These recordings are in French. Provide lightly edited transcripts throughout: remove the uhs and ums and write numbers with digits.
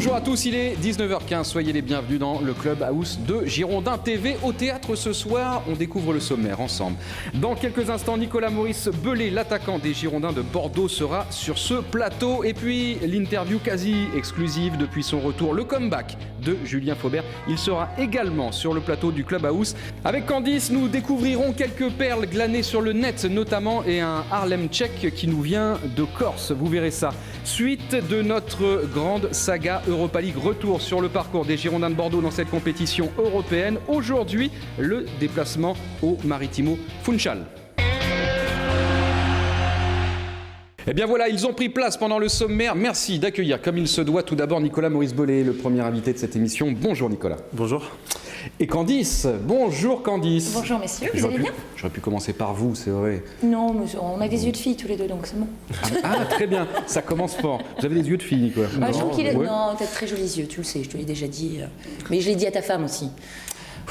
Bonjour à tous, il est 19h15, soyez les bienvenus dans le Clubhouse de Girondins TV. Au théâtre ce soir, on découvre le sommaire ensemble. Dans quelques instants, Nicolas-Maurice Bellet, l'attaquant des Girondins de Bordeaux, sera sur ce plateau. Et puis, l'interview quasi exclusive depuis son retour, le comeback de Julien Faubert. Il sera également sur le plateau du Clubhouse. Avec Candice, nous découvrirons quelques perles glanées sur le net, notamment, et un Harlem Tchèque qui nous vient de Corse. Vous verrez ça. Suite de notre grande saga Europa League, retour sur le parcours des Girondins de Bordeaux dans cette compétition européenne. Aujourd'hui, le déplacement au Maritimo Funchal. Eh bien voilà, ils ont pris place pendant le sommaire. Merci d'accueillir comme il se doit tout d'abord Nicolas-Maurice Bellet, le premier invité de cette émission. Bonjour Nicolas. Bonjour. Et Candice. Bonjour Candice. Bonjour messieurs, vous allez bien ? J'aurais pu commencer par vous, c'est vrai. Non, mais on a des yeux de filles tous les deux, donc c'est bon. Ah très bien, ça commence fort. Vous avez des yeux de fille Nicolas. Je trouve qu'il est... Ouais. Non, t'as de très jolis yeux, tu le sais, je te l'ai déjà dit. Mais je l'ai dit à ta femme aussi.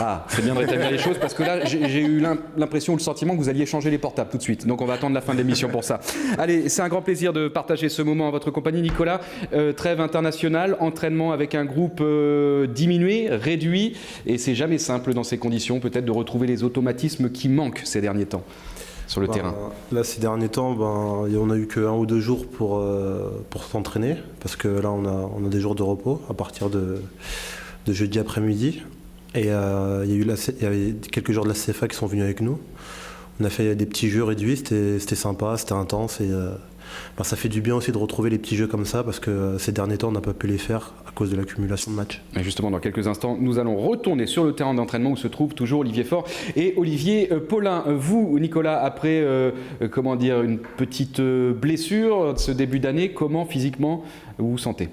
Ah, c'est bien de rétablir les choses parce que là, j'ai eu l'impression ou le sentiment que vous alliez changer les portables tout de suite. Donc on va attendre la fin de l'émission pour ça. Allez, c'est un grand plaisir de partager ce moment en votre compagnie, Nicolas. Trêve internationale, entraînement avec un groupe diminué, réduit. Et c'est jamais simple dans ces conditions, peut-être, de retrouver les automatismes qui manquent ces derniers temps sur le terrain. Là, ces derniers temps, on a eu que 1 ou 2 jours pour s'entraîner. Parce que là, on a des jours de repos à partir de jeudi après-midi. Et il y avait quelques joueurs de la CFA qui sont venus avec nous. On a fait des petits jeux réduits, c'était sympa, c'était intense. Et ça fait du bien aussi de retrouver les petits jeux comme ça parce que ces derniers temps, on n'a pas pu les faire à cause de l'accumulation de matchs. Et justement, dans quelques instants, nous allons retourner sur le terrain d'entraînement où se trouve toujours Olivier Faure et Olivier Paulin. Vous, Nicolas, après une petite blessure de ce début d'année, comment physiquement vous vous sentez ?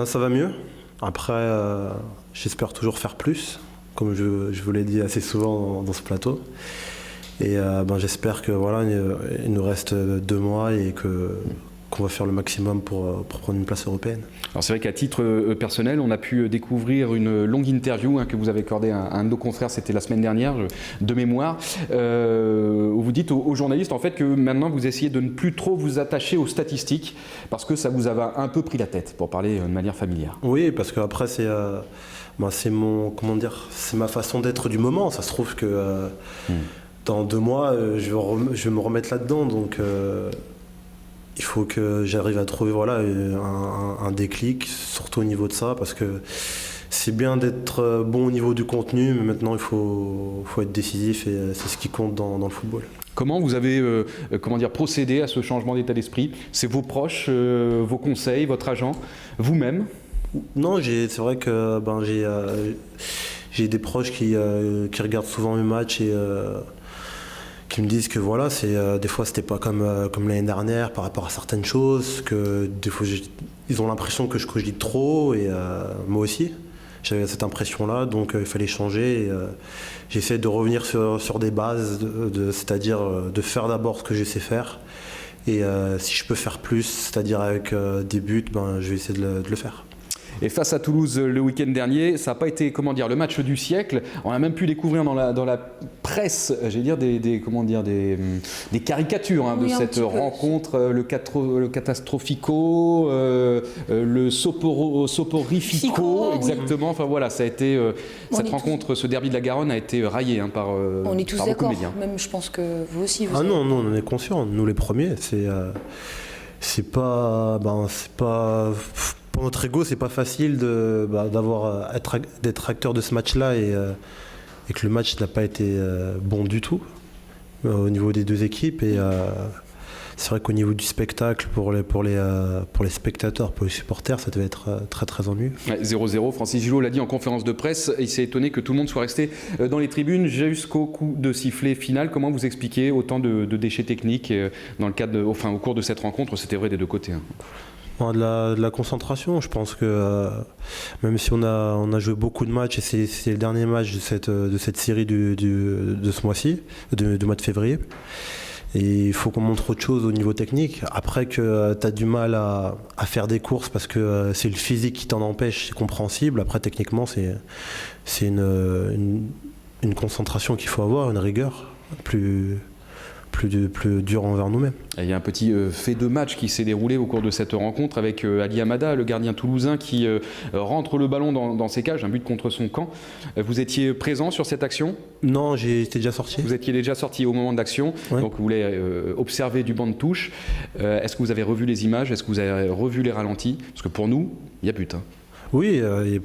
Ça va mieux. Après, j'espère toujours faire plus, comme je vous l'ai dit assez souvent dans ce plateau. Et j'espère que il nous reste 2 mois et qu'on va faire le maximum pour prendre une place européenne. Alors c'est vrai qu'à titre personnel, on a pu découvrir une longue interview que vous avez accordée à un de nos confrères, c'était la semaine dernière, de mémoire, où vous dites aux journalistes en fait que maintenant vous essayez de ne plus trop vous attacher aux statistiques parce que ça vous avait un peu pris la tête, pour parler de manière familière. Oui, parce qu'après c'est ma façon d'être du moment. Ça se trouve que dans 2 mois, je vais me remettre là-dedans, donc il faut que j'arrive à trouver un déclic, surtout au niveau de ça, parce que c'est bien d'être bon au niveau du contenu, mais maintenant il faut être décisif et c'est ce qui compte dans le football. Comment vous avez procédé à ce changement d'état d'esprit ? C'est vos proches, vos conseils, votre agent, vous-même ? Non, c'est vrai que j'ai des proches qui regardent souvent mes matchs et qui me disent que des fois c'était pas comme l'année dernière par rapport à certaines choses, que des fois ils ont l'impression que je cogite trop et moi aussi j'avais cette impression-là, donc il fallait changer et j'essaie de revenir sur des bases, c'est-à-dire de faire d'abord ce que je sais faire et si je peux faire plus, c'est-à-dire avec des buts, je vais essayer de le faire. Et face à Toulouse le week-end dernier, ça n'a pas été le match du siècle. On a même pu découvrir dans la presse, des caricatures de cette rencontre, le catastrophico, le soporifico, exactement. Enfin voilà, ça a été cette rencontre, ce derby de la Garonne a été rayé par on est tous par d'accord. médias. Même je pense que vous aussi. Non, on en est conscients. Nous les premiers, c'est pas. Pour notre ego, c'est pas facile d'être acteur de ce match-là et que le match n'a pas été bon du tout au niveau des 2 équipes. Et c'est vrai qu'au niveau du spectacle, pour les spectateurs, pour les supporters, ça devait être très très ennuyeux. 0-0, Francis Gillot l'a dit en conférence de presse, il s'est étonné que tout le monde soit resté dans les tribunes jusqu'au coup de sifflet final. Comment vous expliquez autant de déchets techniques dans le cadre au cours de cette rencontre? C'était vrai des 2 côtés. De la concentration, je pense que même si on a joué beaucoup de matchs et c'est le dernier match de cette série de ce mois-ci, du mois de février, et il faut qu'on montre autre chose au niveau technique. Après que tu as du mal à faire des courses parce que c'est le physique qui t'en empêche, c'est compréhensible. Après techniquement c'est une concentration qu'il faut avoir, une rigueur plus plus dur envers nous-mêmes. Et il y a un petit fait de match qui s'est déroulé au cours de cette rencontre avec Ali Amada, le gardien toulousain qui rentre le ballon dans ses cages, un but contre son camp. Vous étiez présent sur cette action? Non, j'étais déjà sorti. Vous étiez déjà sorti au moment de l'action, Ouais. donc vous voulez observer du banc de touche. Est-ce que vous avez revu les images? Est-ce que vous avez revu les ralentis? Parce que pour nous, il y a but. Hein. Oui, et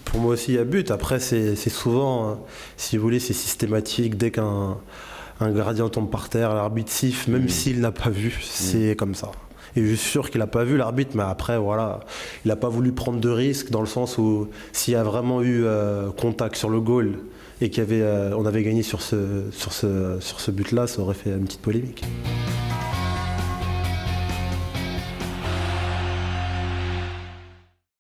pour moi aussi il y a but. Après c'est souvent, si vous voulez, c'est systématique. Dès qu'un gardien tombe par terre, l'arbitre siffle, même s'il n'a pas vu, c'est comme ça. Et je suis sûr qu'il n'a pas vu l'arbitre, mais après voilà, il n'a pas voulu prendre de risques dans le sens où s'il y a vraiment eu contact sur le goal et on avait gagné sur ce but-là, ça aurait fait une petite polémique.